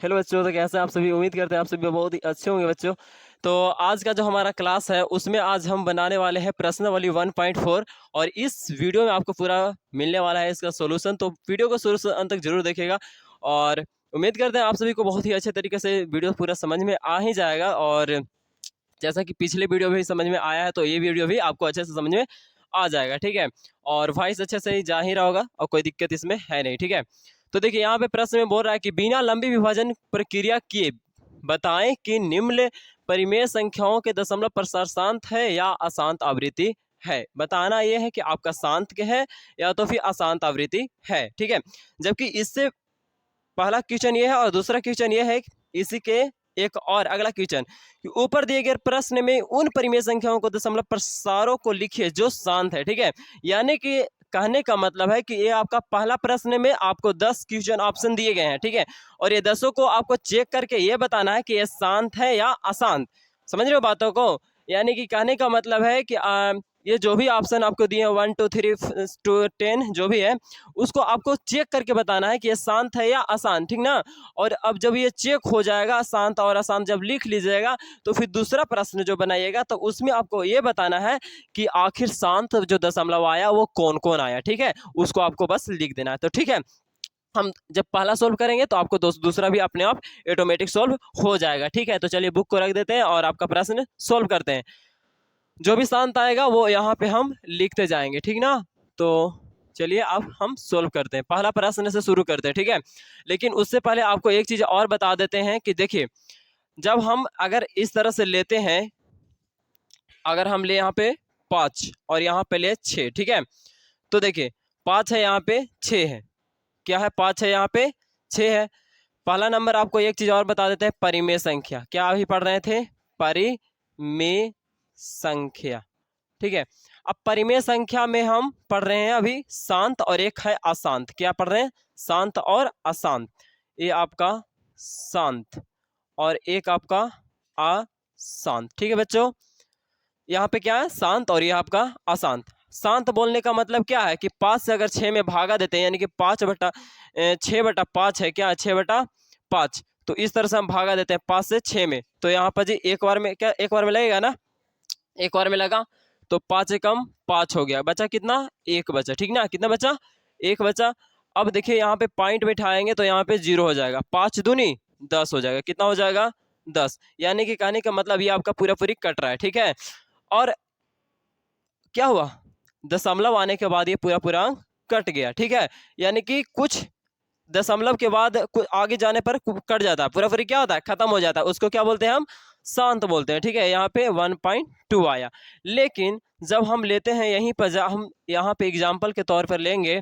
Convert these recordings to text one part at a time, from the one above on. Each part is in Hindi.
हेलो बच्चों, तो कैसे हैं आप सभी। उम्मीद करते हैं आप सभी बहुत ही अच्छे होंगे बच्चों। तो आज का जो हमारा क्लास है उसमें आज हम बनाने वाले हैं प्रश्नावली 1.4 और इस वीडियो में आपको पूरा मिलने वाला है इसका सॉल्यूशन। तो वीडियो को शुरू से अंत तक जरूर देखिएगा और उम्मीद करते हैं आप सभी को बहुत ही अच्छे तरीके से वीडियो पूरा समझ में आ ही जाएगा। और जैसा कि पिछले वीडियो भी समझ में आया है तो ये वीडियो भी आपको अच्छे से समझ में आ जाएगा, ठीक है। और वॉइस अच्छे से ही जा ही रहा होगा और कोई दिक्कत इसमें है नहीं, ठीक है। तो देखिए यहाँ पे प्रश्न में बोल रहा है कि बिना लंबी विभाजन प्रक्रिया किए बताएं कि निम्न परिमेय संख्याओं के दशमलव प्रसार शांत है या अशांत आवृत्ति है। बताना यह है कि आपका शांत के है या तो फिर अशांत आवृत्ति है, ठीक है। जबकि इससे पहला क्वेश्चन ये है और दूसरा क्वेश्चन ये है इसी के एक और अगला क्वेश्चन कि ऊपर दिए गए प्रश्न में उन परिमेय संख्याओं को दशमलव प्रसारों को लिखिए जो शांत है, ठीक है। यानी कि कहने का मतलब है कि ये आपका पहला प्रश्न में आपको 10 क्वेश्चन ऑप्शन दिए गए हैं, ठीक है। और ये 10 को आपको चेक करके ये बताना है कि ये शांत है या अशांत। समझ रहे हो बातों को। यानी कि कहने का मतलब है कि ये जो भी ऑप्शन आपको दिए हैं 1 2 3 to 10 जो भी है उसको आपको चेक करके बताना है कि ये शांत है या अशांत, ठीक ना। और अब जब ये चेक हो जाएगा शांत और अशांत जब लिख लीजिएगा तो फिर दूसरा प्रश्न जो बनाइएगा तो उसमें आपको ये बताना है कि आखिर शांत जो दशमलव आया वो कौन कौन आया, ठीक है। उसको आपको बस लिख देना है, तो ठीक है। हम जब पहला सोल्व करेंगे तो आपको दूसरा भी अपने आप ऑटोमेटिक सोल्व हो जाएगा, ठीक है। तो चलिए बुक को रख देते हैं और आपका प्रश्न सोल्व करते हैं। जो भी शांत आएगा वो यहाँ पे हम लिखते जाएंगे, ठीक ना। तो चलिए अब हम सोल्व करते हैं, पहला प्रश्न से शुरू करते हैं, ठीक है। लेकिन उससे पहले आपको एक चीज और बता देते हैं कि देखिए जब हम अगर इस तरह से लेते हैं, अगर हम ले यहाँ पे 5 और यहाँ पे ले 6, ठीक है। तो देखिए 5 है यहाँ पे 6 है, क्या है 5 है यहाँ पे 6 है। पहला नंबर आपको एक चीज और बता देते हैं, परिमेय संख्या। क्या अभी पढ़ रहे थे, परिमेय संख्या, ठीक है। अब परिमेय संख्या में हम पढ़ रहे हैं अभी शांत और एक है अशांत। क्या पढ़ रहे हैं, शांत और अशांत। ये आपका शांत और एक आपका अशांत, ठीक है बच्चों। यहाँ पे क्या है शांत और ये आपका अशांत। शांत बोलने का मतलब क्या है कि 5 से अगर 6 में भागा देते हैं यानी कि 6/5 है, क्या 6/5। तो इस तरह से हम भागा देते हैं 5 से 6 में। तो यहाँ पर जी एक बार में क्या, एक बार में लगेगा ना, एक बार में लगा तो 5 से कम 5 हो गया, बचा कितना, एक बचा, ठीक ना। कितना बचा, एक बचा। अब देखिए यहाँ पे पॉइंट बैठाएंगे तो यहाँ पे 0 हो जाएगा, 5 दूनी 10 हो जाएगा। कितना हो जाएगा, 10। यानी कि कहने का मतलब ये आपका पूरा पूरी कट रहा है, ठीक है। और क्या हुआ, दशमलव आने के बाद ये पूरा पूरा अंक कट गया, ठीक है। यानी कि कुछ दशमलव के बाद आगे जाने पर कट जाता है, पूरा पूरी क्या होता है, खत्म हो जाता है। उसको क्या बोलते हैं, हम शांत बोलते हैं, ठीक है। यहाँ पे 1.2 आया। लेकिन जब हम लेते हैं यहीं पर हम यहाँ पे एग्जाम्पल के तौर पर लेंगे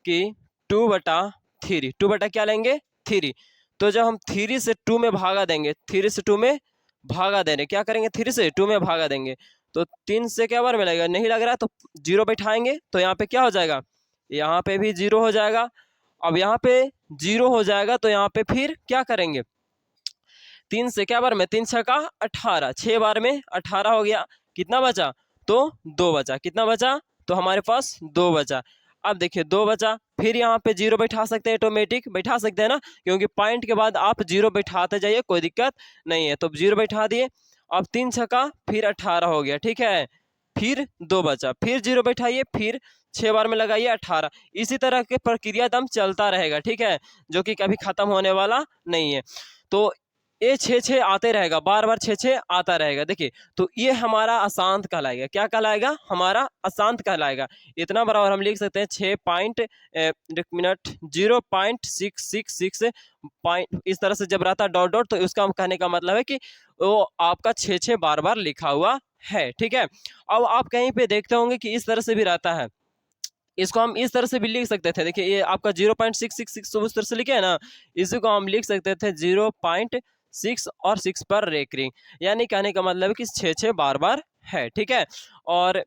कि 2/3, 2 क्या लेंगे, 3। तो जब हम 3 से 2 में भागा देंगे, 3 से 2 में भागा देंगे, क्या करेंगे, 3 से 2 में भागा देंगे तो 3 से क्या बार मिलेगा, नहीं लग रहा है तो 0 बैठाएंगे तो यहाँ पे क्या हो जाएगा, यहाँ पे भी 0 हो जाएगा। अब यहाँ पे 0 हो जाएगा तो यहाँ पे फिर क्या करेंगे, 3 से क्या बार में, 3 6 का 18, 6 बार में 18 हो गया। कितना बचा, तो 2 बचा। कितना बचा, तो हमारे पास 2 बचा। अब देखिए 2 बचा, फिर यहाँ पे 0 बैठा सकते हैं, ऑटोमेटिक बैठा सकते हैं ना, क्योंकि पॉइंट के बाद आप 0 बैठाते जाइए, कोई दिक्कत नहीं है। तो 0 बैठा दिए। अब 3 छक्का फिर 18 हो गया, ठीक है। फिर 2 बचा, फिर 0 बैठाइए, फिर 6 बार में लगाइए 18। इसी तरह के प्रक्रिया दम चलता रहेगा, ठीक है, जो कि कभी खत्म होने वाला नहीं है। तो ये 6 आते रहेगा, बार बार 6 आता रहेगा। देखिए तो ये हमारा अशांत कहलाएगा। क्या कहलाएगा, हमारा अशांत कहलाएगा। इतना बराबर हम लिख सकते हैं 6 पॉइंट एक मिनट 0.666 पॉइंट, इस तरह से जब रहता है डॉट डॉट तो उसका कहने का मतलब है कि वो आपका 6 बार बार लिखा हुआ है, ठीक है। अब आप कहीं पे देखते होंगे कि इस तरह से भी रहता है, इसको हम इस तरह से भी लिख सकते थे। देखिए ये आपका 0.666 उस तरह से लिखे है ना, इसी को हम लिख सकते थे 0.6 और 6 पर रेकरिंग। यानी कहने का मतलब है कि 6 बार बार है, ठीक है। और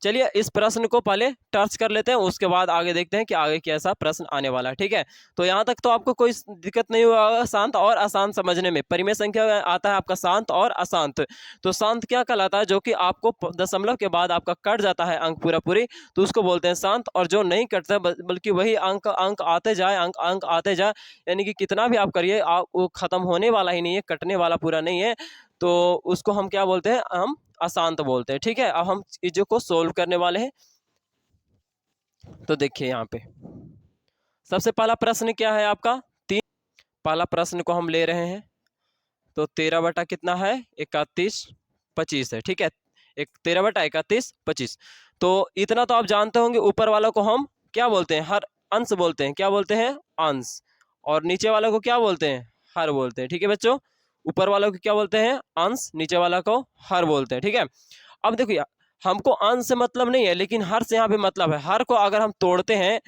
चलिए इस प्रश्न को पहले टच कर लेते हैं, उसके बाद आगे देखते हैं कि आगे कैसा प्रश्न आने वाला है। ठीक है, तो यहाँ तक तो आपको कोई दिक्कत नहीं हुआ होगा शांत और अशांत समझने में। परिमेय संख्या में आता है आपका शांत और अशांत। तो शांत क्या कहलाता है, जो कि आपको दशमलव के बाद आपका कट जाता है अंक पूरा पूरी, तो उसको बोलते हैं शांत। और जो नहीं कटता बल्कि वही अंक अंक आते जाए, अंक अंक आते जाए, यानी कि कितना भी आप करिए आप वो खत्म होने वाला ही नहीं है, कटने वाला पूरा नहीं है, तो उसको हम क्या बोलते हैं, हम अशांत बोलते हैं। ठीक है, अब हम चीजों को सोल्व करने वाले हैं। तो देखिए यहाँ पे सबसे पहला प्रश्न क्या है आपका, 3। पहला प्रश्न को हम ले रहे हैं, तो 13 बटा कितना है, 31 25 है। ठीक है, 13 बटा 31 25। तो इतना तो आप जानते होंगे, ऊपर वाला को हम क्या बोलते हैं, हर अंश बोलते हैं। क्या बोलते हैं, अंश। और नीचे वाला को क्या बोलते हैं, हर बोलते हैं। ठीक है बच्चों, ऊपर वाला को क्या बोलते हैं, अंश, नीचे वाला को हर बोलते हैं। ठीक है, अब देखिए हमको अंश से मतलब नहीं है, लेकिन हर से यहाँ पे मतलब है। हर को अगर हम तोड़ते हैं,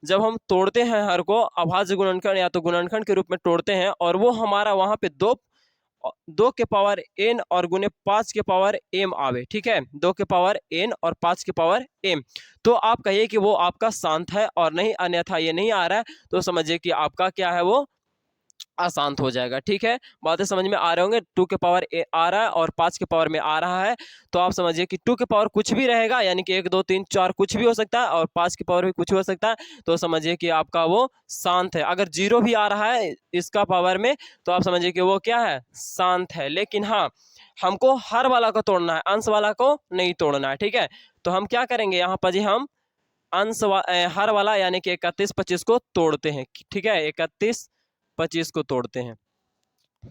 जब हम तोड़ते हैं हर को अभाज्य गुणनखंड या तो गुणनखंड के रूप में तोड़ते हैं, और वो हमारा वहां पे 2 के पावर n और गुने 5 के पावर m आवे। ठीक है, 2 के पावर n और 5 के पावर m, तो आप कहिए कि वो आपका शांत है, और नहीं अन्यथा ये नहीं आ रहा है तो समझिए कि आपका क्या है, वो अशांत हो जाएगा। ठीक है, बातें समझ में आ रहे होंगे। 2 के पावर आ रहा है और 5 के पावर में आ रहा है, तो आप समझिए कि 2 के पावर कुछ भी रहेगा, यानी कि 1 2 3 4 कुछ भी हो सकता है, और 5 के पावर भी कुछ हो सकता है, तो समझिए कि आपका वो शांत है। अगर 0 भी आ रहा है इसका पावर में, तो आप समझिए कि वो क्या है, शांत है। लेकिन हाँ, हमको हर वाला को तोड़ना है, अंश वाला को नहीं तोड़ना है। ठीक है, तो हम क्या करेंगे यहाँ पर जी, हम हर वाला यानी कि 31 25 को तोड़ते हैं। ठीक है, 31 25 को तोड़ते हैं।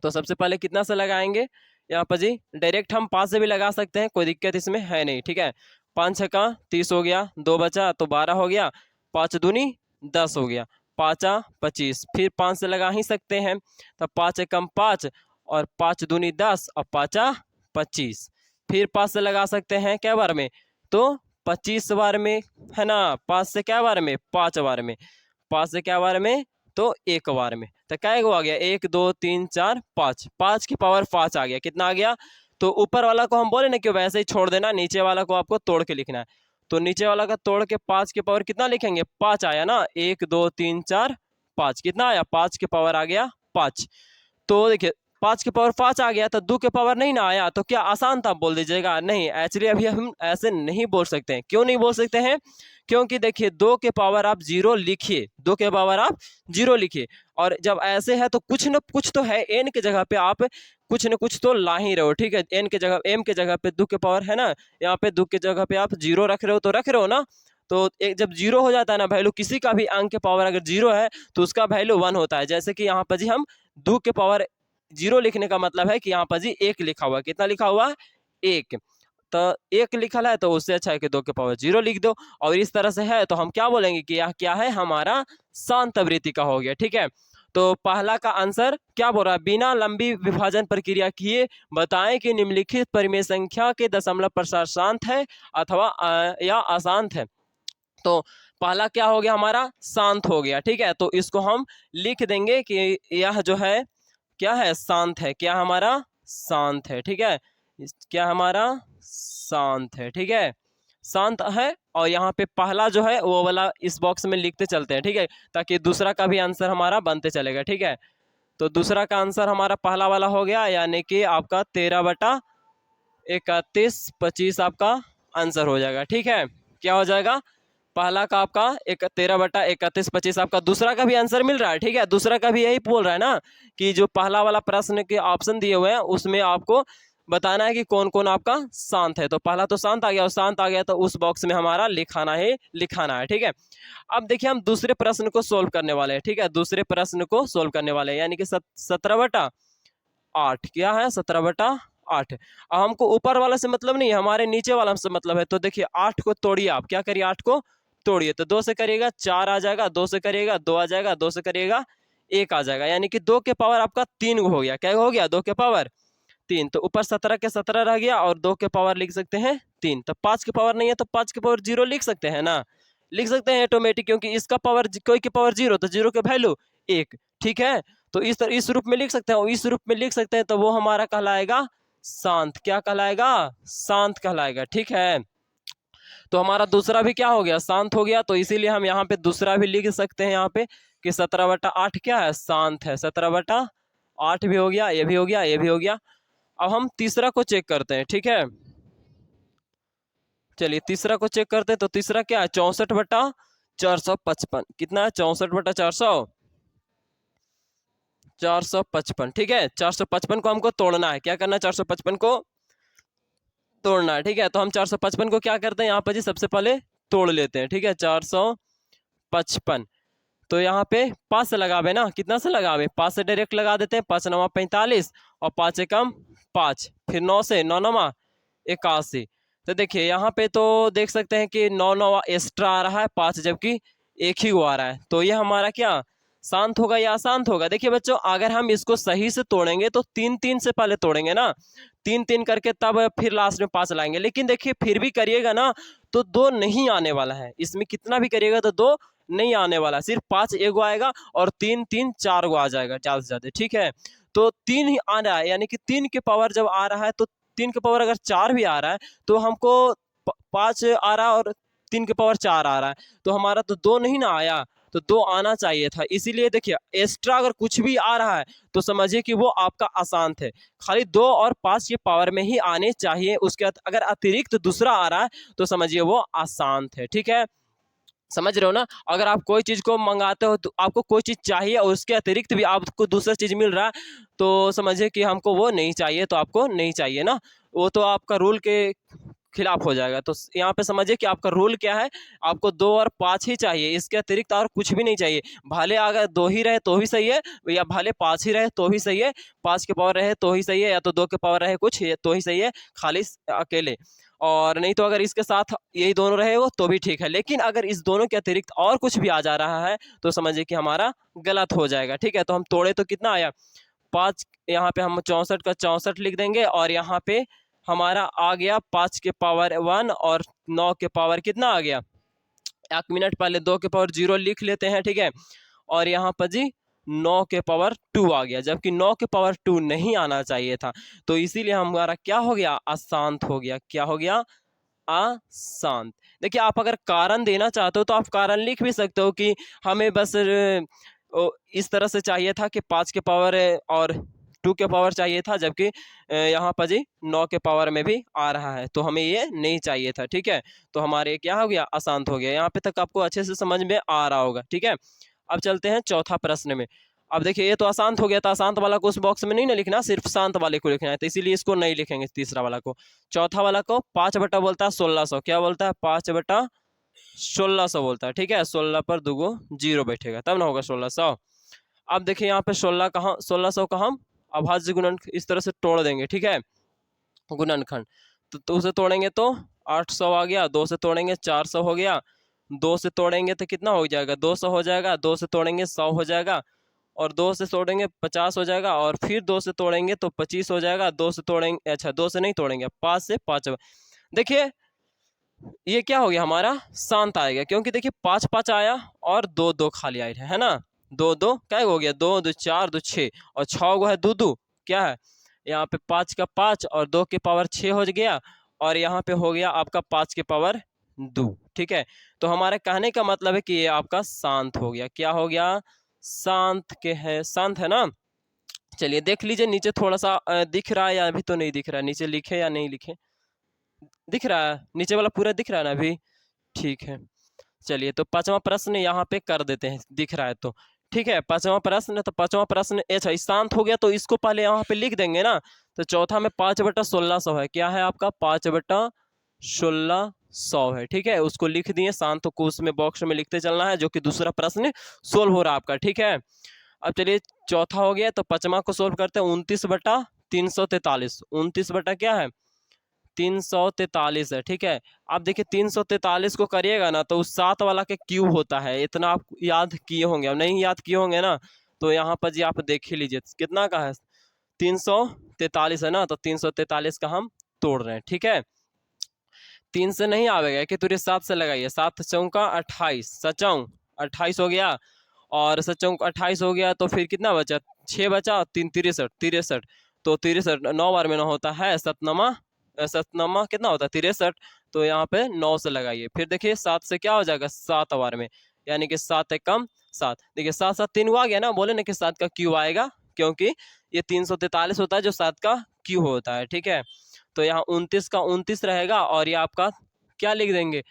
तो सबसे पहले कितना से लगाएंगे यहाँ पर जी, डायरेक्ट हम 5 से भी लगा सकते हैं, कोई दिक्कत इसमें है नहीं। ठीक है, 5 छक्का 30 हो गया, 2 बचा तो 12 हो गया, 5 दूनी 10 हो गया, 5 25, फिर 5 से लगा ही सकते हैं, तो 5 एकम 5 और 5 दूनी 10 और 5 25, फिर 5 से लगा सकते हैं क्या बार में, तो 25 बार में, है ना। 5 से क्या बार में, 5 बार में, 5 से क्या बार में, तो 1 बार में। तो क्या आ गया, 1 2 3 4 5, 5 की पावर 5 आ गया। कितना आ गया, तो ऊपर वाला को हम बोले ना कि वैसे ही छोड़ देना, नीचे वाला को आपको तोड़ के लिखना है। तो नीचे वाला का तोड़ के 5 की पावर कितना लिखेंगे, 5 आया ना, 1 2 3 4 5, कितना आया, 5 की पावर आ गया 5। तो देखिए 5 के पावर 5 आ गया, तो 2 के पावर नहीं ना आया, तो क्या आसान था, बोल दीजिएगा। नहीं, एक्चुअली अभी हम ऐसे नहीं बोल सकते हैं। क्यों नहीं बोल सकते हैं, क्योंकि देखिए 2 के पावर आप 0 लिखिए, 2 के पावर आप 0 लिखिए, और जब ऐसे है तो कुछ न कुछ तो है, n के जगह पे आप कुछ न कुछ तो ला ही रहे हो। ठीक है, n के जगह m के जगह पे 2 के पावर है ना, यहाँ पे 2 के जगह पे आप 0 रख रहे हो, तो रख रहे हो ना। तो एक जब 0 हो जाता है ना वैल्यू, किसी का भी अंक के पावर अगर 0 है तो उसका वैल्यू 1 होता है। जैसे कि यहाँ पर जी हम 2 के पावर 0 लिखने का मतलब है कि यहाँ पर जी 1 लिखा हुआ है। कितना लिखा हुआ है, 1। तो 1 लिखा है, तो उससे अच्छा है कि 2 के पावर 0 लिख दो। और इस तरह से है तो हम क्या बोलेंगे कि यह क्या है, हमारा शांत आवृत्ति का हो गया। ठीक है, तो पहला का आंसर क्या बोल रहा है, बिना लंबी विभाजन प्रक्रिया किए बताएं कि निम्नलिखित परिमेय संख्या के दशमलव प्रसार शांत है अथवा या अशांत है। तो पहला क्या हो गया, हमारा शांत हो गया। ठीक है, तो इसको हम लिख देंगे कि यह जो है क्या है, शांत है। क्या हमारा, शांत है। ठीक है, क्या हमारा शांत है। ठीक है, शांत है। और यहाँ पे पहला जो है वो वाला इस बॉक्स में लिखते चलते हैं। ठीक है, ताकि दूसरा का भी आंसर हमारा बनते चलेगा। ठीक है, तो दूसरा का आंसर हमारा पहला वाला हो गया, यानी कि आपका 13 बटा 31 25 आपका आंसर हो जाएगा। ठीक है, क्या हो जाएगा, पहला का आपका 13 बटा 31 25 आपका। दूसरा का भी आंसर मिल रहा है। ठीक है, दूसरा का भी यही बोल रहा है ना कि जो पहला वाला प्रश्न के ऑप्शन दिए हुए हैं उसमें आपको बताना है कि कौन कौन आपका शांत है। तो पहला तो शांत आ गया, और शांत आ गया तो उस बॉक्स में हमारा लिखाना है, लिखाना है। ठीक है, अब देखिए हम दूसरे प्रश्न को सोल्व करने वाले हैं। ठीक है, दूसरे प्रश्न को सोल्व करने वाले हैं, यानी कि 17 बटा 8। क्या है, 17 बटा 8। अब हमको ऊपर वाला से मतलब नहीं है, हमारे नीचे वाला से मतलब है। तो देखिए 8 को तोड़िए, आप क्या करिए, 8 को तोड़िए। तो 2 से करिएगा 4 आ जाएगा, 2 से करिएगा 2 आ जाएगा, 2 से करिएगा 1 आ जाएगा, यानी कि 2 के पावर आपका 3 हो गया। क्या हो गया, 2 के पावर 3। तो ऊपर 17 के 17 रह गया, और 2 के पावर लिख सकते हैं 3। तो 5 के पावर नहीं है तो 5 के पावर 0 लिख सकते हैं ना, लिख सकते हैं ऑटोमेटिक, क्योंकि इसका पावर कोई के पावर 0, तो 0 के वैल्यू 1। ठीक है, तो इस रूप में लिख सकते हैं, और इस रूप में लिख सकते हैं, तो वो हमारा कहलाएगा शांत। क्या कहलाएगा, शांत कहलाएगा। ठीक है, तो हमारा दूसरा भी क्या हो गया, शांत हो गया। तो इसीलिए हम यहाँ पे दूसरा भी लिख सकते हैं यहाँ पे कि 17/8 क्या है, शांत है। 17/8 भी हो गया, ये भी हो गया, ये भी हो गया। अब हम तीसरा को चेक करते हैं, ठीक है। चलिए तीसरा को चेक करते हैं। तो तीसरा क्या है, 64/455। कितना है, 64/455, ठीक है। 455 को हमको तोड़ना है। क्या करना है, 455 को तोड़ना है, ठीक है। तो हम 455 को क्या करते हैं यहाँ पर जी, सबसे पहले तोड़ लेते हैं, ठीक है। 455, तो यहाँ पे 5 से लगावे ना, कितना से लगावे, 5 से डायरेक्ट लगा देते हैं। 5 9 45 और 5 एकम 5, फिर 9 से 9 9 81। तो देखिए यहाँ पे तो देख सकते हैं कि 9 9 एक्स्ट्रा आ रहा है 5, जबकि एक ही वो आ रहा है। तो ये हमारा क्या शांत होगा या अशांत होगा। देखिए बच्चों, अगर हम इसको सही से तोड़ेंगे तो 3 3 से पहले तोड़ेंगे ना, 3 3 करके तब फिर लास्ट में 5 लाएंगे। लेकिन देखिए फिर भी करिएगा ना तो 2 नहीं आने वाला है इसमें, कितना भी करिएगा तो 2 नहीं आने वाला, सिर्फ 5 एगो आएगा और 3 3 4 गो आ जाएगा ज़्यादा से ज़्यादा, ठीक है। तो 3 ही आ रहा है, यानी कि 3 के पावर जब आ रहा है तो 3 के पावर अगर 4 भी आ रहा है तो हमको 5 आ रहा है और 3 के पावर 4 आ रहा है, तो हमारा तो 2 नहीं ना आया, तो 2 आना चाहिए था। इसीलिए देखिए एक्स्ट्रा अगर कुछ भी आ रहा है तो समझिए कि वो आपका अशांत है। खाली 2 और 5 ये पावर में ही आने चाहिए, उसके अगर अतिरिक्त दूसरा आ रहा है तो समझिए वो अशांत है, ठीक है। समझ रहे हो ना। अगर आप कोई चीज़ को मंगाते हो तो आपको कोई चीज़ चाहिए और उसके अतिरिक्त भी आपको दूसरा चीज़ मिल रहा है, तो समझिए कि हमको वो नहीं चाहिए, तो आपको नहीं चाहिए ना, वो तो आपका रूल के खिलाफ हो जाएगा। तो यहाँ पे समझिए कि आपका रूल क्या है, आपको 2 और 5 ही चाहिए, इसके अतिरिक्त और कुछ भी नहीं चाहिए। भले अगर 2 ही रहे तो भी सही है, या भले 5 ही रहे तो भी सही है, 5 के पावर रहे तो ही सही है, या तो 2 के पावर रहे कुछ तो ही सही है, खाली अकेले। और नहीं तो अगर इसके साथ यही दोनों रहे हो तो भी ठीक है। लेकिन अगर इस दोनों के अतिरिक्त और कुछ भी आ जा रहा है तो समझिए कि हमारा गलत हो जाएगा, ठीक है। तो हम तोड़े तो कितना आया 5, यहाँ पे हम 64 का 64 लिख देंगे, और यहाँ पे हमारा आ गया 5 के पावर 1 और 9 के पावर कितना आ गया, 1 मिनट पहले 2 के पावर 0 लिख लेते हैं, ठीक है। और यहाँ पर जी 9 के पावर 2 आ गया, जबकि 9 के पावर 2 नहीं आना चाहिए था। तो इसीलिए हमारा क्या हो गया, अशांत हो गया। क्या हो गया, अशांत। देखिए आप अगर कारण देना चाहते हो तो आप कारण लिख भी सकते हो कि हमें बस इस तरह से चाहिए था कि 5 के पावर और 2 के पावर चाहिए था, जबकि यहाँ पर जी 9 के पावर में भी आ रहा है, तो हमें ये नहीं चाहिए था, ठीक है। तो हमारे क्या हो गया, अशांत हो गया। यहाँ पे तक आपको अच्छे से समझ में आ रहा होगा, ठीक है। अब चलते हैं चौथा प्रश्न में। अब देखिए ये तो अशांत हो गया था, अशांत वाला को उस बॉक्स में नहीं ना लिखना, सिर्फ शांत वाले को लिखना है, तो इसीलिए इसको नहीं लिखेंगे तीसरा वाला को। चौथा वाला को 5 बटा बोलता है 1600, क्या बोलता है 5 बटा 1600 बोलता है, ठीक है। 16 पर 2 0 बैठेगा तब ना होगा 1600। अब देखिए यहाँ पे 1600 का हम अभाज्य गुणन इस तरह से तोड़ देंगे, ठीक है, गुणनखंड। तो 2 से तोड़ेंगे तो 800 आ गया, 2 से तोड़ेंगे 400 हो गया, 2 से तोड़ेंगे तो कितना हो जाएगा 200 हो जाएगा, 2 से तोड़ेंगे 100 हो जाएगा, और 2 से तोड़ेंगे 50 हो जाएगा, और फिर 2 से तोड़ेंगे तो 25 हो जाएगा। 2 से तोड़ेंगे, अच्छा 2 से नहीं तोड़ेंगे, 5 से 5। देखिए ये क्या हो गया, हमारा शांत आएगा, क्योंकि देखिए 5 5 आया और 2 2 खाली आए है ना। 2 2 क्या हो गया, 2 2 4 2 6 और 6 गो है 2 2, क्या है यहाँ पे 5 का 5 और 2 के पावर 6 हो गया, और यहाँ पे हो गया आपका 5 के पावर 2, ठीक है। तो हमारे कहने का मतलब है कि ये आपका शांत हो गया। क्या हो गया, शांत के है, शांत है ना। चलिए देख लीजिए नीचे थोड़ा सा दिख रहा है या अभी तो नहीं दिख रहा है, नीचे लिखे या नहीं लिखे, दिख रहा है नीचे वाला पूरा दिख रहा है ना अभी, ठीक है। चलिए तो पांचवा प्रश्न यहाँ पे कर देते हैं, दिख रहा है तो ठीक है। पांचवा प्रश्न, तो पांचवा प्रश्न अच्छा शांत हो गया तो इसको पहले यहाँ पे लिख देंगे ना। तो चौथा में 5 बटा 1600 है, क्या है आपका 5 बटा 1600 है, ठीक है। उसको लिख दिए, शांत को उसमें बॉक्स में लिखते चलना है, जो कि दूसरा प्रश्न सोल्व हो रहा है आपका, ठीक है। अब चलिए चौथा हो गया, तो पांचवा को सोल्व करते हैं। 29 बटा 343, 29 बटा क्या है 343 है, ठीक है। अब देखिए 343 को करिएगा ना तो उस 7 वाला के क्यूब होता है, इतना आप याद किए होंगे, अब नहीं याद किए होंगे ना तो यहाँ पर जी आप देख ही लीजिए कितना का है 343 है ना, तो 343 का हम तोड़ रहे हैं, ठीक है। 3 से नहीं आवेगा कि तुझे 7 से लगाइए, 7 चौका 28, 7 28 हो गया, और 7 28 हो गया, तो फिर कितना बचा 6 बचा, 3 63 63, तो 63 9 बार में ना होता है, सतनमा सतनमा कितना होता है 63, तो यहाँ पे 9 से लगाइए। फिर देखिए 7 से क्या हो जाएगा, 7 बार में, यानी कि 7 एक कम 7। देखिए 7 7 3 आ गया ना, बोले ना कि 7 का क्यू आएगा, क्योंकि ये 343 होता है जो 7 का क्यू होता है। ठीक है, तो यहाँ 29 का 29 रहेगा, और ये आपका क्या लिख देंगे,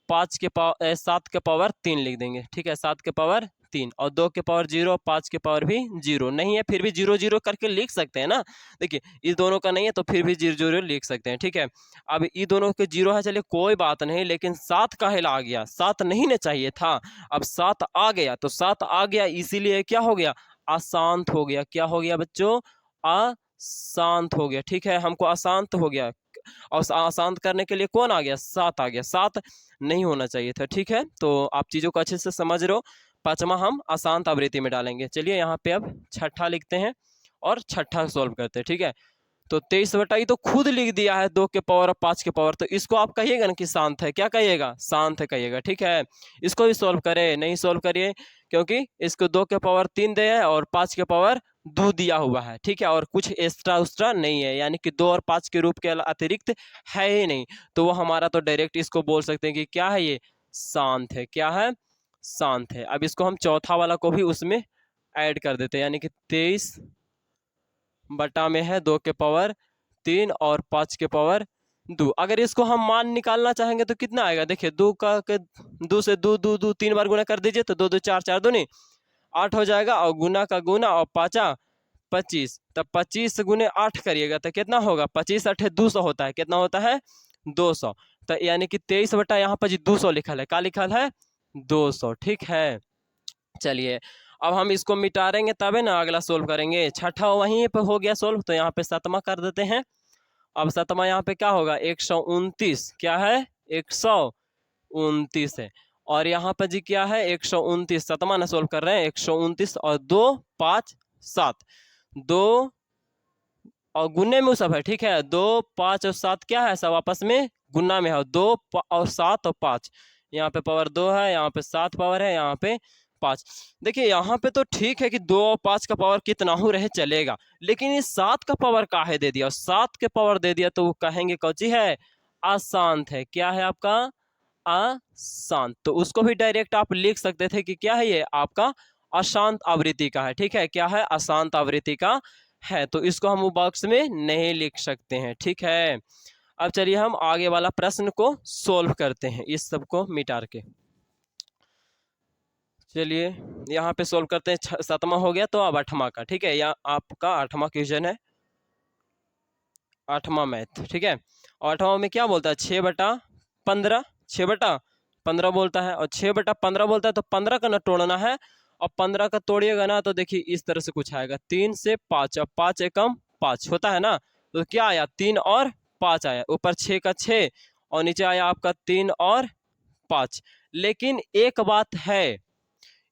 7 के पावर 3 लिख देंगे। ठीक है, 7 के पावर 3, और 2 के पावर 0, 5 के पावर भी 0 नहीं है, फिर भी 0 0 करके लिख सकते हैं ना। देखिए इस दोनों का नहीं है तो फिर भी 0 0 लिख सकते हैं। ठीक है, अब ये दोनों के 0 है, चलिए कोई बात नहीं, लेकिन 7 का हिला आ गया, 7 नहीं ना चाहिए था, अब 7 आ गया, तो 7 आ गया इसीलिए क्या हो गया, अशांत हो गया। क्या हो गया बच्चों, अशांत हो गया। ठीक है, हमको अशांत हो गया, और अशांत करने के लिए कौन आ गया, 7 आ गया, 7 नहीं होना चाहिए था। ठीक है, तो आप चीज़ों को अच्छे से समझ रहे हो। पांचवा हम अशांत आवृत्ति में डालेंगे। चलिए यहाँ पे अब छठा लिखते हैं और छठा सॉल्व करते हैं। ठीक है, तो 23 बटा ये तो खुद लिख दिया है 2 के पावर और 5 के पावर, तो इसको आप कहिएगा ना कि शांत है, क्या कहिएगा, शांत है कहिएगा। ठीक है, इसको भी सॉल्व करें, नहीं सॉल्व करिए, क्योंकि इसको 2 के पावर 3 दिया है और 5 के पावर 2 दिया हुआ है। ठीक है, और कुछ एक्स्ट्रा उस्ट्रा नहीं है, यानी कि 2 और 5 के रूप के अतिरिक्त है ही नहीं, तो वो हमारा तो डायरेक्ट इसको बोल सकते हैं कि क्या है, ये शांत है। क्या है, शांत है। अब इसको हम चौथा वाला को भी उसमें ऐड कर देते हैं, यानी कि 23 बटा में है 2 के पावर 3 और 5 के पावर 2। अगर इसको हम मान निकालना चाहेंगे तो कितना आएगा, देखिए 2 का 2 से 2 2 2 3 बार गुना कर दीजिए, तो 2 2 4 4 दूनी 8 हो जाएगा, और गुना का गुना और 5 25, तब 25 गुने 8 करिएगा तो कितना होगा, 25 8 200 होता है, कितना होता है 200। तो यानी कि 23 बटा यहाँ पर जी 200 लिखल है, क्या लिखल है 200। ठीक है, चलिए अब हम इसको मिटाएंगे तबे ना अगला सोल्व करेंगे। छठा वहीं पे हो गया सोल्व, तो यहाँ पे सातवां कर देते हैं। अब सातवां यहाँ पे क्या होगा, 129, क्या है 129 है, और यहाँ पर जी क्या है 129, सातवां ना सोल्व कर रहे हैं, 129 और 2 5 7, 2 और गुन्ने में सब है। ठीक है, 2 5 और 7 क्या है, सब आपस में गुन्ना में है, 2 और 7 और 5, यहाँ पे पावर 2 है, यहाँ पे 7 पावर है, यहाँ पे 5। देखिए यहाँ पे तो ठीक है कि 2 और 5 का पावर कितना हो रहे चलेगा, लेकिन इस 7 का पावर काहे दे दिया, 7 के पावर दे दिया, तो वो कहेंगे कौची है, अशांत है। क्या है आपका, अशांत। तो उसको भी डायरेक्ट आप लिख सकते थे कि क्या है, ये आपका अशांत आवृत्ति का है। ठीक है, क्या है, अशांत आवृत्ति का है, तो इसको हम बॉक्स में नहीं लिख सकते हैं। ठीक है, अब चलिए हम आगे वाला प्रश्न को सोल्व करते हैं, इस सब को मिटा के। चलिए यहाँ पे सोल्व करते हैं, सातवां हो गया, तो अब आठवां का। ठीक है, यहाँ आपका आठवां क्वेश्चन है, आठवां मैथ। ठीक है, और आठवां में क्या बोलता है, 6 बटा 15, 6 बटा 15 बोलता है, और 6 बटा 15 बोलता है, तो 15 का ना तोड़ना है, और 15 का तोड़िएगा ना तो देखिए इस तरह से कुछ आएगा, 3 से 5, अब 5 एकम 5 होता है ना, तो क्या आया 3 और 5 आया, ऊपर 6 का 6 और नीचे आया आपका 3 और 5। लेकिन एक बात है,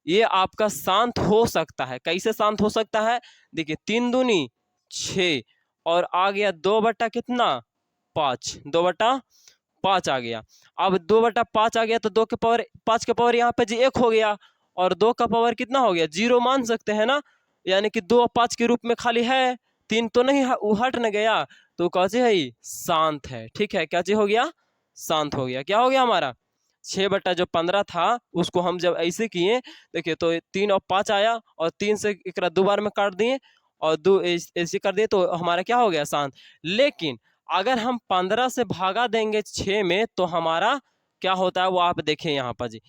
ये आपका शांत हो सकता है, कैसे शांत हो सकता है, देखिए 3 दूनी 6 और आ गया 2 बटा कितना 5, 2 बटा 5 आ गया। अब 2 बटा 5 आ गया तो 2 के पावर 5 के पावर यहाँ पे जी 1 हो गया, और 2 का पावर कितना हो गया 0 मान सकते हैं ना, यानी कि 2 और 5 के रूप में खाली है, 3 तो नहीं वो हट न गया, तो कैसे है शांत है। ठीक है, क्या चीज हो गया, शांत हो गया। क्या हो गया हमारा 6 बटा जो 15 था उसको हम जब ऐसे किए, देखिए तो 3 और 5 आया, और 3 से एक दो बार में काट दिए और 2 ऐसे कर दिए, तो हमारा क्या हो गया शांत। लेकिन अगर हम 15 से भागा देंगे 6 में तो हमारा क्या होता है वो आप देखें यहाँ पर जी,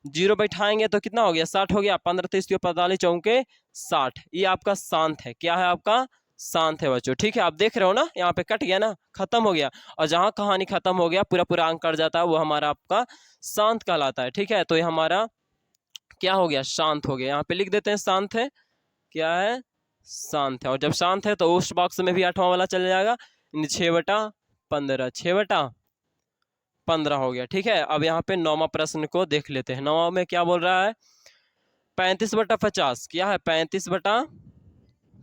0 बैठाएंगे तो कितना हो गया 60 हो गया, 15 3 45 चौके 60, ये आपका शांत है। क्या है आपका शांत है बच्चों। ठीक है, आप देख रहे हो ना यहाँ पे कट गया ना, खत्म हो गया, और जहाँ कहानी खत्म हो गया पूरा पूरा अंक कट जाता है, वो हमारा आपका शांत कहलाता है। ठीक है, तो ये हमारा क्या हो गया, शांत हो गया। यहाँ पे लिख देते हैं शांत है, क्या है शांत है, और जब शांत है तो उस बॉक्स में भी आठवां वाला चल जाएगा, 6 बटा 15, 6 बटा 15 हो गया। ठीक है, अब यहाँ पे नौवां प्रश्न को देख लेते हैं। नौवां में क्या बोल रहा है, 35 बटा 50, क्या है 35 बटा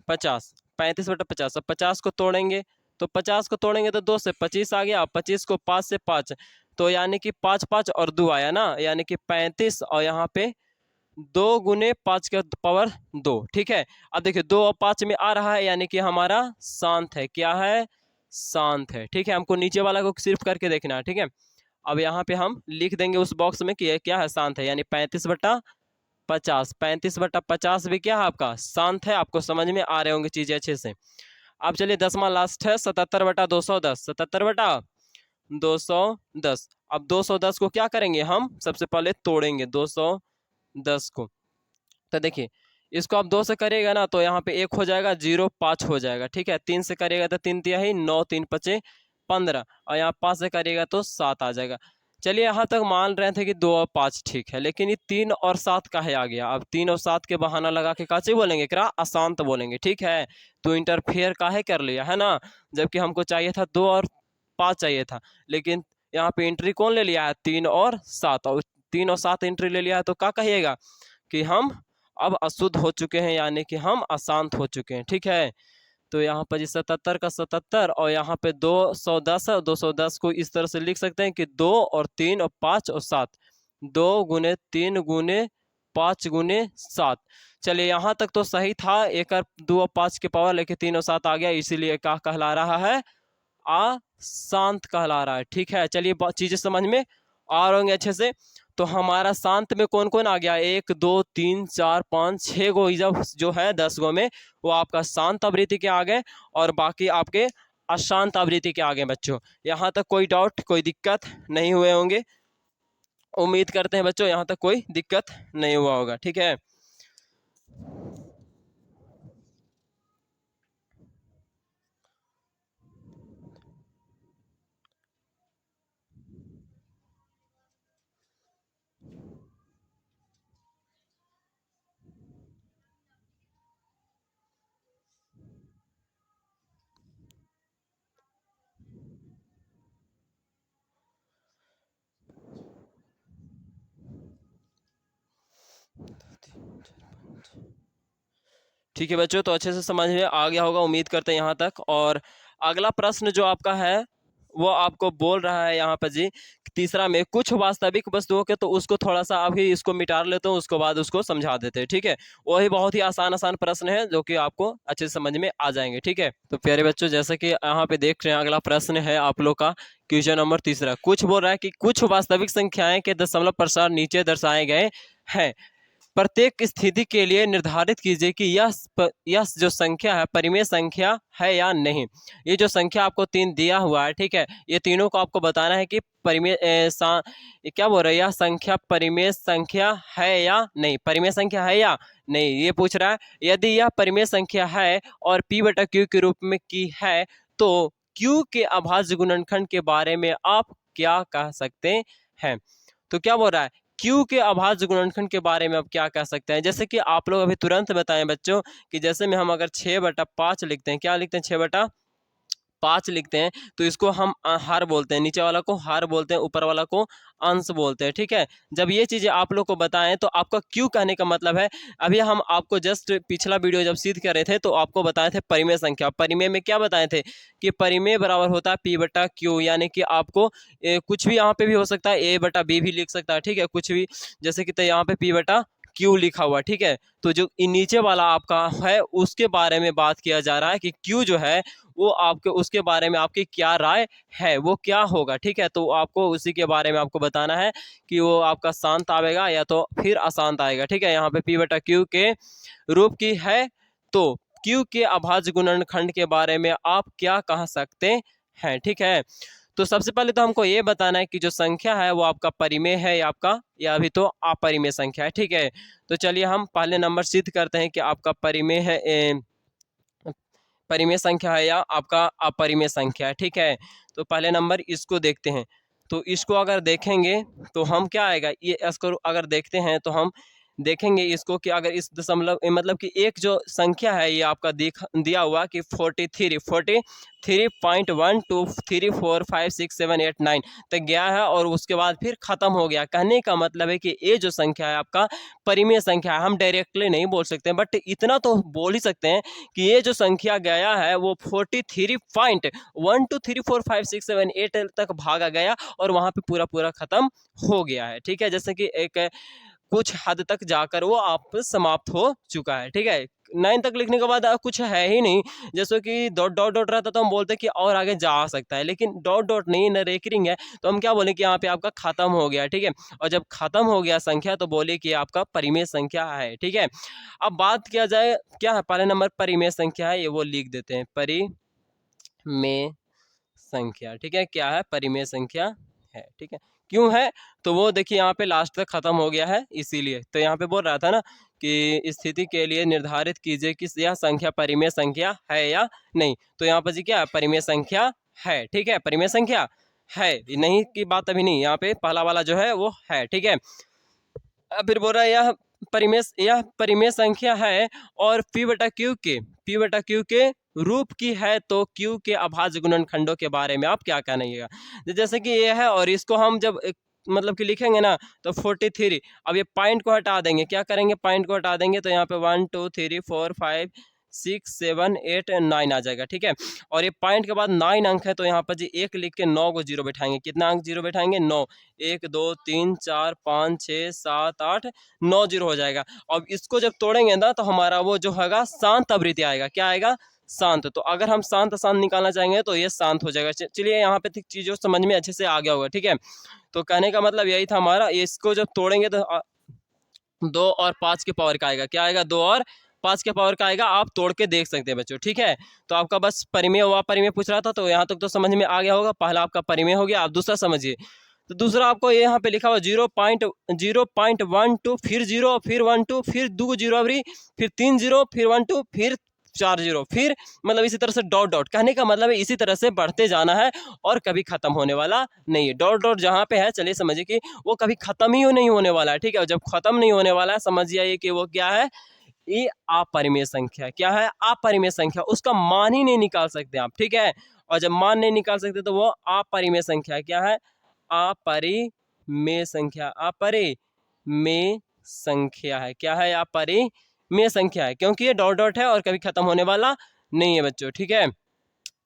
50, 35 बटा 50, अब 50 को तोड़ेंगे, तो 50 को तोड़ेंगे तो 2 से 25 आ गया, 25 को 5 से 5, तो यानी कि 5 5 और 2 आया ना, यानी कि 35, और यहाँ पे 2 गुने 5 के पावर 2। ठीक है, अब देखिए 2 और 5 में आ रहा है, यानी कि हमारा शांत है। क्या है, शांत है। ठीक है, हमको नीचे वाला को सिर्फ करके देखना है। ठीक है, अब यहाँ पे हम लिख देंगे उस बॉक्स में कि ये क्या है, शांत है, यानी 35/50। 35/50 भी क्या है आपका, शांत है। आपको समझ में आ रहे होंगे चीजें अच्छे से। अब चलिए 10वां लास्ट है 77/210। 77/210। अब 210 को क्या करेंगे हम, सबसे पहले तोड़ेंगे 210 को। तो देखिए इसको आप 2 से करिएगा ना तो यहाँ पे 1 हो जाएगा, 0 5 हो जाएगा, ठीक है। 3 से करिएगा तो 3 तिहाई 9, 3 पचे 15, और यहाँ 5 से करिएगा तो 7 आ जाएगा। चलिए यहाँ तक मान रहे थे कि 2 और 5 ठीक है, लेकिन ये 3 और 7 काहे आ गया। अब 3 और 7 के बहाना लगा के काचे बोलेंगे, क्या अशांत बोलेंगे, ठीक है। तो इंटरफेयर काहे कर लिया है ना, जबकि हमको चाहिए था 2 और 5 चाहिए था, लेकिन यहाँ पे एंट्री कौन ले लिया है, 3 और 7, और 3 और 7 एंट्री ले लिया है। तो क्या कहिएगा कि हम अब अशुद्ध हो चुके हैं, यानी कि हम अशांत हो चुके हैं, ठीक है। तो यहाँ पर 77 का 77, और यहाँ पे 210 है, 210 को इस तरह से लिख सकते हैं कि 2 और 3 और 5 और 7, 2 गुने 3 गुने 5 गुने 7। चलिए यहाँ तक तो सही था, 1 और 2 और 5 के पावर, लेकिन 3 और 7 आ गया, इसीलिए क्या कहला रहा है, अशांत कहला रहा है, ठीक है। चलिए चीजें समझ में आ रहे होंगे अच्छे से। तो हमारा शांत में कौन कौन आ गया, 1 2 3 4 5 6 गो जो है 10 गो में वो आपका शांत आवृत्ति के आ गए, और बाकी आपके अशांत आवृत्ति के आ गए बच्चों। यहाँ तक कोई डाउट, कोई दिक्कत नहीं हुए होंगे, उम्मीद करते हैं बच्चों यहाँ तक कोई दिक्कत नहीं हुआ होगा, ठीक है। ठीक है बच्चों, तो अच्छे से समझ में आ गया होगा, उम्मीद करते हैं यहाँ तक। और अगला प्रश्न जो आपका है वो आपको बोल रहा है यहाँ पर जी, तीसरा में कुछ वास्तविक वस्तुओं के, तो उसको थोड़ा सा अभी इसको मिटा लेते हैं, उसके बाद उसको समझा देते हैं, ठीक है। वही बहुत ही आसान आसान प्रश्न है जो कि आपको अच्छे से समझ में आ जाएंगे, ठीक है। तो प्यारे बच्चों, जैसे कि यहाँ पे देख रहे हैं, अगला प्रश्न है आप लोग का क्वेश्चन नंबर तीसरा। कुछ बोल रहा है कि कुछ वास्तविक संख्याएं के दशमलव प्रसार नीचे दर्शाए गए हैं, प्रत्येक स्थिति के लिए निर्धारित कीजिए कि यह जो संख्या है परिमेय संख्या है या नहीं। ये जो संख्या आपको 3 दिया हुआ है, ठीक है, ये तीनों को आपको बताना है कि परिमेय क्या बोल रहा है, यह संख्या परिमेय संख्या है या नहीं, परिमेय संख्या है या नहीं, ये पूछ रहा है। यदि यह परिमेय संख्या है और p/q के रूप में की है, तो q के अभाज्य गुणनखंड के बारे में आप क्या कह सकते हैं। तो क्या बोल रहा है, Q के अभाज्य गुणनखंड के बारे में आप क्या कह सकते हैं। जैसे कि आप लोग अभी तुरंत बताएं बच्चों कि जैसे में हम अगर 6/5 लिखते हैं, क्या लिखते हैं, 6/5 लिखते हैं, तो इसको हम हर बोलते हैं, नीचे वाला को हर बोलते हैं, ऊपर वाला को अंश बोलते हैं, ठीक है। जब ये चीज़ें आप लोग को बताएं तो आपका क्यों कहने का मतलब है, अभी हम आपको जस्ट पिछला वीडियो जब सिद्ध कर रहे थे तो आपको बताए थे परिमेय संख्या। परिमेय में क्या बताए थे कि परिमेय बराबर होता है p/q, यानी कि आपको कुछ भी यहाँ पे भी हो सकता है, a/b भी लिख सकता है, ठीक है, कुछ भी, जैसे कि तो यहाँ पे p/q लिखा हुआ, ठीक है। तो जो नीचे वाला आपका है उसके बारे में बात किया जा रहा है कि q जो है वो आपके उसके बारे में आपकी क्या राय है, वो क्या होगा, ठीक है। तो आपको उसी के बारे में आपको बताना है कि वो आपका शांत आएगा या तो फिर अशांत आएगा, ठीक है। यहाँ पे p/q के रूप की है, तो q के अभाज्य गुणनखंड के बारे में आप क्या कह सकते हैं, ठीक है। तो सबसे पहले तो हमको ये बताना है कि जो संख्या है वो आपका परिमेय है या आपका या अभी तो अपरिमेय संख्या है, ठीक है। तो चलिए हम पहले नंबर सिद्ध करते हैं कि आपका परिमेय है, परिमेय संख्या है या आपका अपरिमेय संख्या है, ठीक है। तो पहले नंबर इसको देखते हैं। तो इसको अगर देखेंगे तो हम क्या आएगा, ये इसको अगर देखते हैं तो हम देखेंगे इसको कि अगर इस दशमलव मतलब कि एक जो संख्या है ये आपका दिया हुआ कि 43.123456789 तक गया है और उसके बाद फिर ख़त्म हो गया। कहने का मतलब है कि ये जो संख्या है आपका परिमेय संख्या है। हम डायरेक्टली नहीं बोल सकते बट इतना तो बोल ही सकते हैं कि ये जो संख्या गया है वो 43.1234567 तक भागा गया और वहाँ पे पूरा ख़त्म हो गया है, ठीक है। जैसे कि एक कुछ हद तक जाकर वो आप समाप्त हो चुका है। ठीक है, 9 तक लिखने के बाद कुछ है ही नहीं, जैसे कि डॉट डॉट डॉट रहता तो हम बोलते कि और आगे जा सकता है, लेकिन डॉट डॉट नहीं, न रेकरिंग है, तो हम क्या बोले कि यहाँ पे आपका खत्म हो गया। ठीक है, और जब खत्म हो गया संख्या तो बोले कि आपका परिमेय संख्या है। ठीक है, अब बात किया जाए क्या है, पहले नंबर परिमेय संख्या है, ये वो लिख देते हैं, परिमेय संख्या। ठीक है, क्या है, परिमेय संख्या है। ठीक है, क्यों है, तो वो देखिए यहाँ पे लास्ट तक खत्म हो गया है, इसीलिए तो यहाँ पे बोल रहा था ना कि स्थिति के लिए निर्धारित कीजिए कि यह संख्या परिमेय संख्या है या नहीं। तो यहाँ पर जी क्या है, परिमेय संख्या है। ठीक है, परिमेय संख्या है, नहीं की बात अभी नहीं, यहाँ पे पहला वाला जो है वो है। ठीक है, फिर बोल रहा है यह परिमेय संख्या है और पी बटा क्यू के रूप की है, तो क्यू के अभाज्य गुणनखंडों के बारे में आप क्या कहना। जैसे कि ये है और इसको हम जब मतलब कि लिखेंगे ना तो 43, अब ये पॉइंट को हटा देंगे, क्या करेंगे, पॉइंट को हटा देंगे, तो यहाँ पे 1 2 3 4 5 6 7 8 9 आ जाएगा। ठीक है, और ये पॉइंट के बाद 9 अंक है, तो यहाँ पर जी 1 लिख के 9 को जीरो बैठाएंगे, कितना अंक जीरो बैठाएंगे, 9, 1 2 3 4 5 6 7 8 9 जीरो हो जाएगा। अब इसको जब तोड़ेंगे ना तो हमारा वो जो होगा शांत आवृत्ति आएगा, क्या आएगा, शांत। तो अगर हम शांत शांत निकालना चाहेंगे तो ये शांत हो जाएगा। चलिए यहाँ पे चीज़ों समझ में अच्छे से आ गया होगा। ठीक है, तो कहने का मतलब यही था हमारा, इसको जब तोड़ेंगे तो 2 और 5 के पावर का आएगा, क्या आएगा, 2 और 5 के पावर का आएगा। आप तोड़ के देख सकते हैं बच्चों। ठीक है, तो आपका बस परिमेय हुआ, परिमेय पूछ रहा था, तो यहाँ तक तो समझ में आ गया होगा। पहला आपका परिमेय हो गया, आप दूसरा समझिए। तो दूसरा आपको यहाँ पे लिखा हुआ 0.12, फिर 0, फिर 1 2, फिर 2 जीरो अवरी, फिर 3 0, फिर 1 2, फिर 4 0, फिर मतलब इसी तरह से डॉट डॉट। कहने का मतलब है इसी तरह से बढ़ते जाना है और कभी खत्म होने वाला नहीं है। डॉट डॉट जहाँ पे है, चलिए समझिए कि वो कभी खत्म ही नहीं होने वाला है। ठीक है, और जब खत्म नहीं होने वाला है समझिए कि वो क्या है, ये अपरिमेय संख्या। क्या है, अपरिमेय संख्या, उसका मान ही नहीं निकाल सकते आप। ठीक है, और जब मान नहीं निकाल सकते तो वो अपरिमेय संख्या क्या है, अपरिमेय संख्या, अपरिमेय संख्या है। क्या है, अपरिमेय संख्या है, क्योंकि ये डॉट डॉट है और कभी खत्म होने वाला नहीं है बच्चों। ठीक है,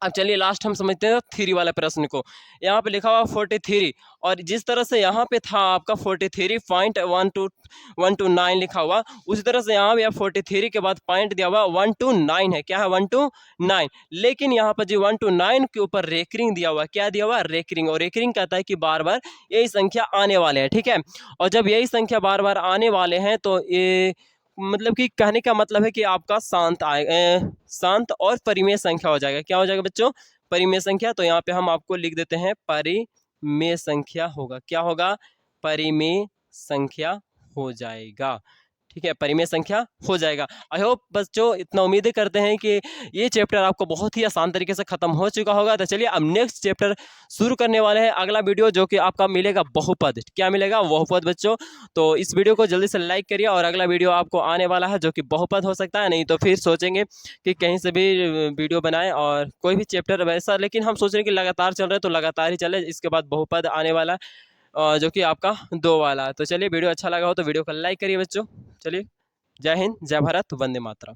अब चलिए लास्ट हम समझते हैं 3 वाला प्रश्न को। यहाँ पे लिखा हुआ 43, और जिस तरह से यहाँ पे था आपका 43.129 लिखा हुआ, उसी तरह से यहाँ भी 43 के बाद पॉइंट दिया हुआ 129 है। क्या है, 129, लेकिन यहाँ पर जी 129 के ऊपर रेकरिंग दिया हुआ, क्या दिया हुआ, रेकरिंग। और रेकरिंग कहता है कि बार बार यही संख्या आने वाले हैं। ठीक है, और जब यही संख्या बार बार आने वाले हैं तो ये मतलब कि कहने का मतलब है कि आपका शांत और परिमेय संख्या हो जाएगा। क्या हो जाएगा बच्चों, परिमेय संख्या। तो यहाँ पे हम आपको लिख देते हैं परिमेय संख्या होगा, क्या होगा, परिमेय संख्या हो जाएगा। ठीक है, परिमेय संख्या हो जाएगा। आई होप बच्चों इतना उम्मीद करते हैं कि ये चैप्टर आपको बहुत ही आसान तरीके से खत्म हो चुका होगा। तो चलिए अब नेक्स्ट चैप्टर शुरू करने वाले हैं, अगला वीडियो, जो कि आपका मिलेगा बहुपद। क्या मिलेगा, बहुपद बच्चों। तो इस वीडियो को जल्दी से लाइक करिए, और अगला वीडियो आपको आने वाला है जो कि बहुपद हो सकता है, नहीं तो फिर सोचेंगे कि कहीं से भी वीडियो बनाएं और कोई भी चैप्टर वैसा, लेकिन हम सोच रहे हैं कि लगातार चल रहे हैं तो लगातार ही चले। इसके बाद बहुपद आने वाला है जो कि आपका 2 वाला। तो चलिए वीडियो अच्छा लगा हो तो वीडियो को लाइक करिए बच्चों। चलिए, जय हिंद, जय भारत, वंदे मातरम।